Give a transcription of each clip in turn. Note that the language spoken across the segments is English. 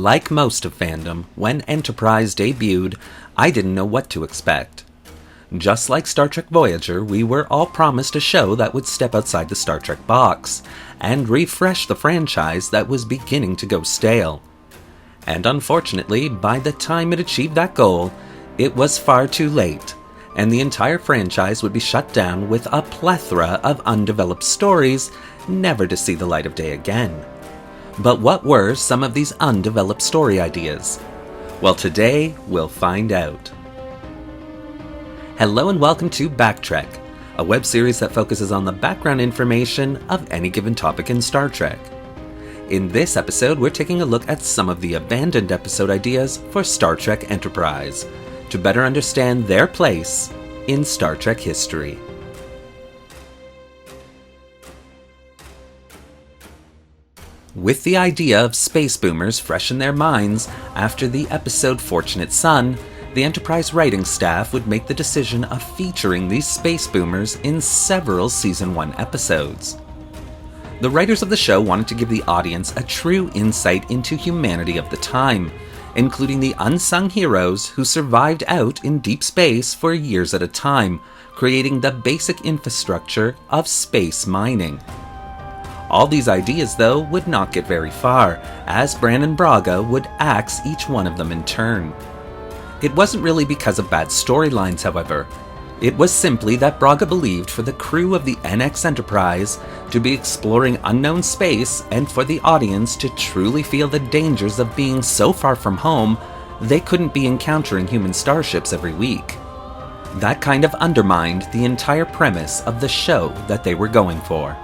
Like most of fandom, when Enterprise debuted, I didn't know what to expect. Just like Star Trek Voyager, we were all promised a show that would step outside the Star Trek box, and refresh the franchise that was beginning to go stale. And unfortunately, by the time it achieved that goal, it was far too late, and the entire franchise would be shut down with a plethora of undeveloped stories, never to see the light of day again. But what were some of these undeveloped story ideas? Well, today we'll find out. Hello and welcome to Backtrek, a web series that focuses on the background information of any given topic in Star Trek. In this episode, we're taking a look at some of the abandoned episode ideas for Star Trek Enterprise, to better understand their place in Star Trek history. With the idea of space boomers fresh in their minds after the episode Fortunate Son, the Enterprise writing staff would make the decision of featuring these space boomers in several Season 1 episodes. The writers of the show wanted to give the audience a true insight into humanity of the time, including the unsung heroes who survived out in deep space for years at a time, creating the basic infrastructure of space mining. All these ideas, though, would not get very far, as Bran and Braga would axe each one of them in turn. It wasn't really because of bad storylines, however. It was simply that Braga believed for the crew of the NX Enterprise to be exploring unknown space and for the audience to truly feel the dangers of being so far from home they couldn't be encountering human starships every week. That kind of undermined the entire premise of the show that they were going for.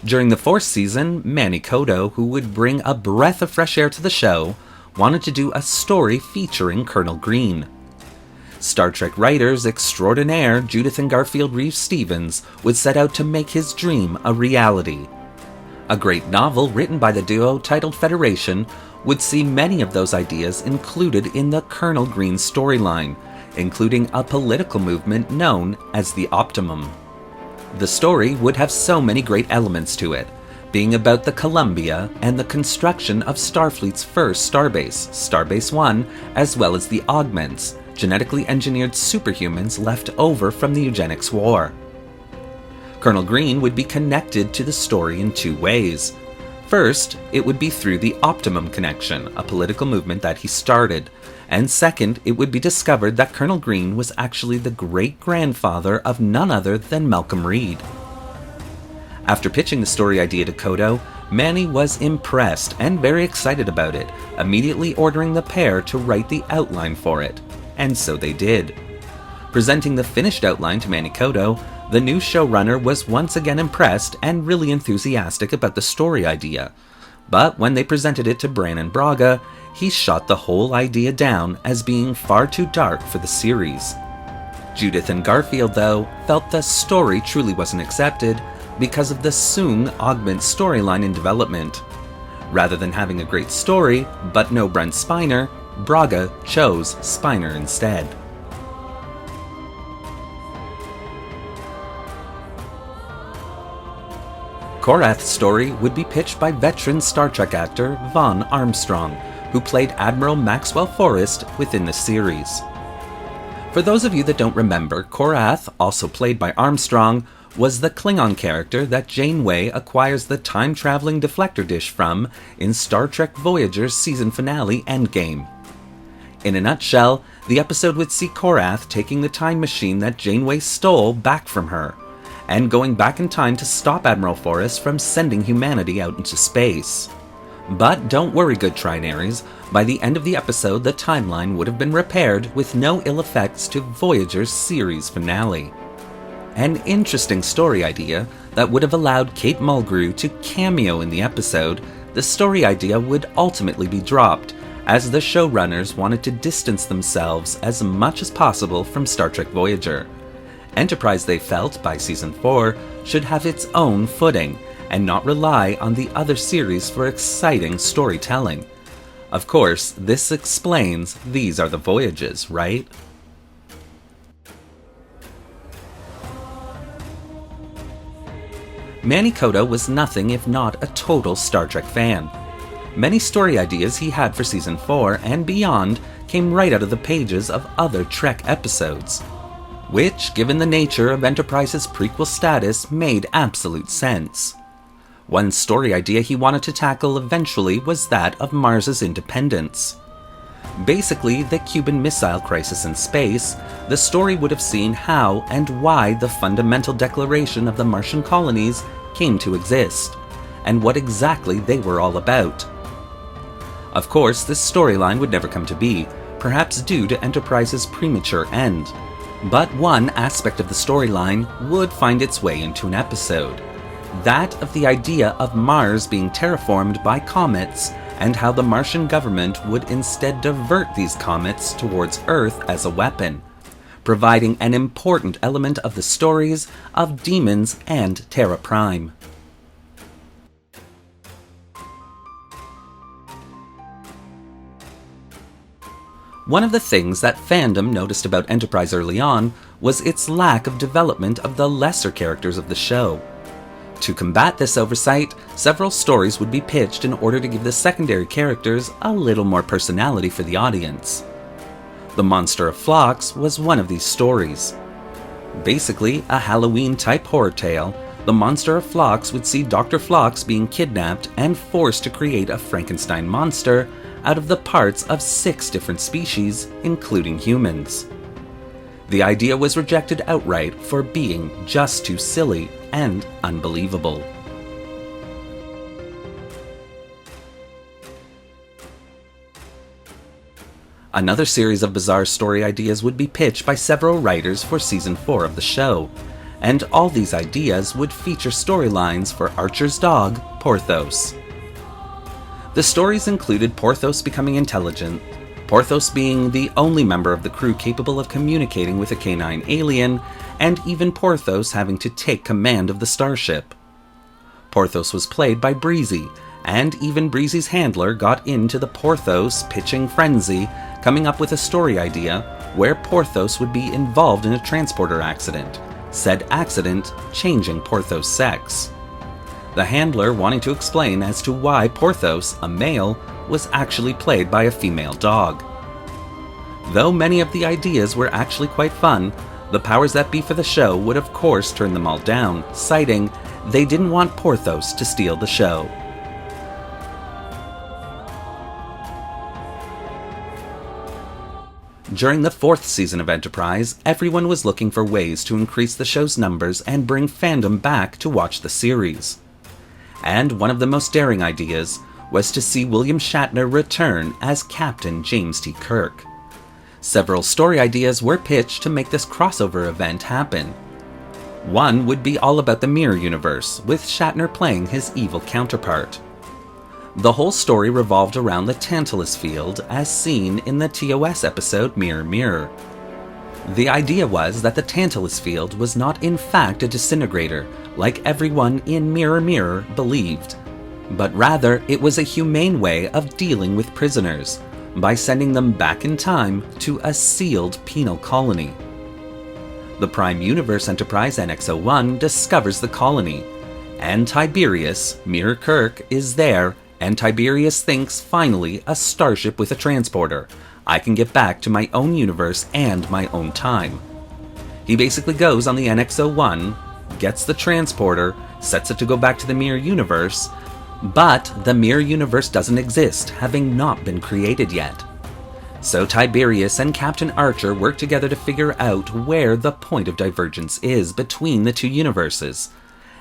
During the fourth season, Manny Coto, who would bring a breath of fresh air to the show, wanted to do a story featuring Colonel Green. Star Trek writers extraordinaire Judith and Garfield Reeves-Stevens would set out to make his dream a reality. A great novel written by the duo titled Federation would see many of those ideas included in the Colonel Green storyline, including a political movement known as the Optimum. The story would have so many great elements to it, being about the Columbia and the construction of Starfleet's first starbase, Starbase 1, as well as the Augments, genetically engineered superhumans left over from the Eugenics War. Colonel Green would be connected to the story in two ways. First, it would be through the Optimum Connection, a political movement that he started, and second, it would be discovered that Colonel Green was actually the great-grandfather of none other than Malcolm Reed. After pitching the story idea to Coto, Manny was impressed and very excited about it, immediately ordering the pair to write the outline for it. And so they did. Presenting the finished outline to Manny Coto, the new showrunner was once again impressed and really enthusiastic about the story idea. But when they presented it to Bran and Braga, he shot the whole idea down as being far too dark for the series. Judith and Garfield, though, felt the story truly wasn't accepted because of the Soong Augment storyline in development. Rather than having a great story, but no Brent Spiner, Braga chose Spiner instead. Korath's story would be pitched by veteran Star Trek actor Vaughn Armstrong, who played Admiral Maxwell Forrest within the series. For those of you that don't remember, Korath, also played by Armstrong, was the Klingon character that Janeway acquires the time-traveling deflector dish from in Star Trek Voyager's season finale Endgame. In a nutshell, the episode would see Korath taking the time machine that Janeway stole back from her, and going back in time to stop Admiral Forrest from sending humanity out into space. But don't worry, good Trinaries, by the end of the episode the timeline would have been repaired with no ill effects to Voyager's series finale. An interesting story idea that would have allowed Kate Mulgrew to cameo in the episode, the story idea would ultimately be dropped, as the showrunners wanted to distance themselves as much as possible from Star Trek Voyager. Enterprise, they felt, by Season 4, should have its own footing, and not rely on the other series for exciting storytelling. Of course, this explains these are the voyages, right? Manny Coto was nothing if not a total Star Trek fan. Many story ideas he had for Season 4 and beyond came right out of the pages of other Trek episodes, which, given the nature of Enterprise's prequel status, made absolute sense. One story idea he wanted to tackle eventually was that of Mars's independence. Basically, the Cuban Missile Crisis in space, the story would have seen how and why the fundamental declaration of the Martian colonies came to exist, and what exactly they were all about. Of course, this storyline would never come to be, perhaps due to Enterprise's premature end, but one aspect of the storyline would find its way into an episode. That of the idea of Mars being terraformed by comets and how the Martian government would instead divert these comets towards Earth as a weapon, providing an important element of the stories of Demons and Terra Prime. One of the things that fandom noticed about Enterprise early on was its lack of development of the lesser characters of the show. To combat this oversight, several stories would be pitched in order to give the secondary characters a little more personality for the audience. The Monster of Phlox was one of these stories. Basically, a Halloween-type horror tale, the Monster of Phlox would see Dr. Phlox being kidnapped and forced to create a Frankenstein monster out of the parts of 6 different species, including humans. The idea was rejected outright for being just too silly and unbelievable. Another series of bizarre story ideas would be pitched by several writers for Season 4 of the show, and all these ideas would feature storylines for Archer's dog, Porthos. The stories included Porthos becoming intelligent, Porthos being the only member of the crew capable of communicating with a canine alien, and even Porthos having to take command of the starship. Porthos was played by Breezy, and even Breezy's handler got into the Porthos pitching frenzy, coming up with a story idea where Porthos would be involved in a transporter accident, said accident changing Porthos' sex. The handler wanting to explain as to why Porthos, a male, was actually played by a female dog. Though many of the ideas were actually quite fun, the powers that be for the show would of course turn them all down, citing they didn't want Porthos to steal the show. During the 4th season of Enterprise, everyone was looking for ways to increase the show's numbers and bring fandom back to watch the series. And one of the most daring ideas was to see William Shatner return as Captain James T. Kirk. Several story ideas were pitched to make this crossover event happen. One would be all about the Mirror Universe, with Shatner playing his evil counterpart. The whole story revolved around the Tantalus field as seen in the TOS episode Mirror Mirror. The idea was that the Tantalus field was not in fact a disintegrator, like everyone in Mirror Mirror believed, but rather it was a humane way of dealing with prisoners, by sending them back in time to a sealed penal colony. The Prime Universe Enterprise NX-01 discovers the colony, and Tiberius, Mirror Kirk, is there, and Tiberius thinks finally a starship with a transporter. I can get back to my own universe and my own time. He basically goes on the NX-01, gets the transporter, sets it to go back to the Mirror Universe, but the Mirror Universe doesn't exist, having not been created yet. So Tiberius and Captain Archer work together to figure out where the point of divergence is between the two universes.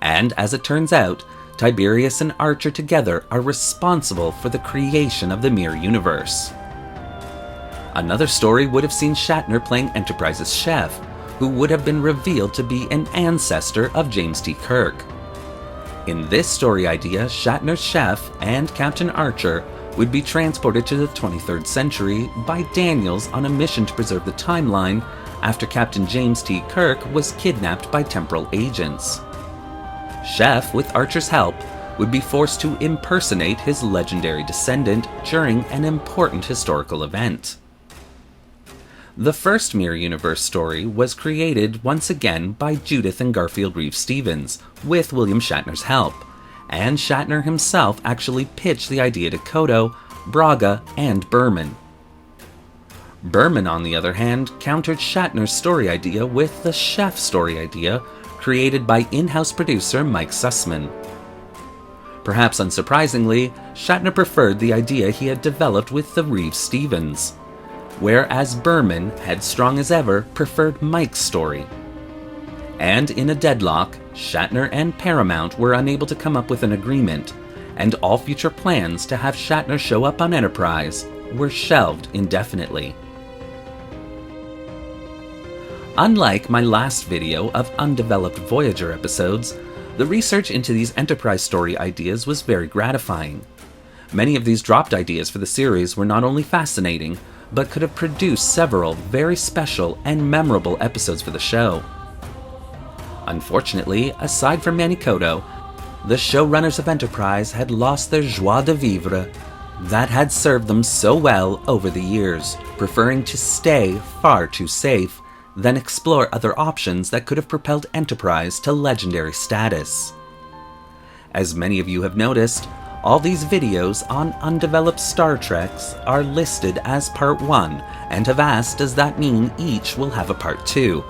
And as it turns out, Tiberius and Archer together are responsible for the creation of the Mirror Universe. Another story would have seen Shatner playing Enterprise's chef, who would have been revealed to be an ancestor of James T. Kirk. In this story idea, Shatner's chef and Captain Archer would be transported to the 23rd century by Daniels on a mission to preserve the timeline after Captain James T. Kirk was kidnapped by temporal agents. Chef, with Archer's help, would be forced to impersonate his legendary descendant during an important historical event. The first Mirror Universe story was created once again by Judith and Garfield Reeves-Stevens, with William Shatner's help, and Shatner himself actually pitched the idea to Kodo, Braga, and Berman. Berman, on the other hand, countered Shatner's story idea with the Chef story idea, created by in-house producer Mike Sussman. Perhaps unsurprisingly, Shatner preferred the idea he had developed with the Reeves-Stevens, whereas Berman, headstrong as ever, preferred Mike's story. And in a deadlock, Shatner and Paramount were unable to come up with an agreement, and all future plans to have Shatner show up on Enterprise were shelved indefinitely. Unlike my last video of undeveloped Voyager episodes, the research into these Enterprise story ideas was very gratifying. Many of these dropped ideas for the series were not only fascinating, but could have produced several very special and memorable episodes for the show. Unfortunately, aside from Manny Coto, the showrunners of Enterprise had lost their joie de vivre that had served them so well over the years, preferring to stay far too safe than explore other options that could have propelled Enterprise to legendary status. As many of you have noticed, all these videos on undeveloped Star Treks are listed as Part 1 and have asked, does that mean each will have a Part 2?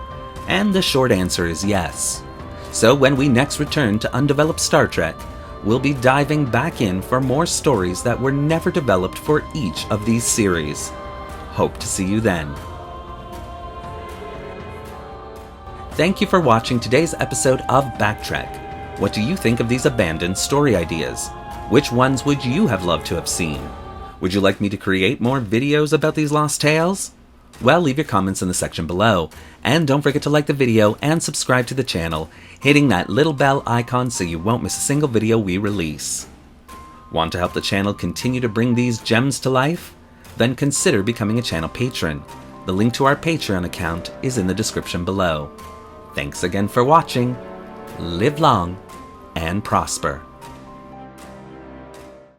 And the short answer is yes. So when we next return to Undeveloped Star Trek, we'll be diving back in for more stories that were never developed for each of these series. Hope to see you then. Thank you for watching today's episode of Backtrek. What do you think of these abandoned story ideas? Which ones would you have loved to have seen? Would you like me to create more videos about these lost tales? Well, leave your comments in the section below, and don't forget to like the video and subscribe to the channel, hitting that little bell icon so you won't miss a single video we release. Want to help the channel continue to bring these gems to life? Then consider becoming a channel patron. The link to our Patreon account is in the description below. Thanks again for watching. Live long and prosper.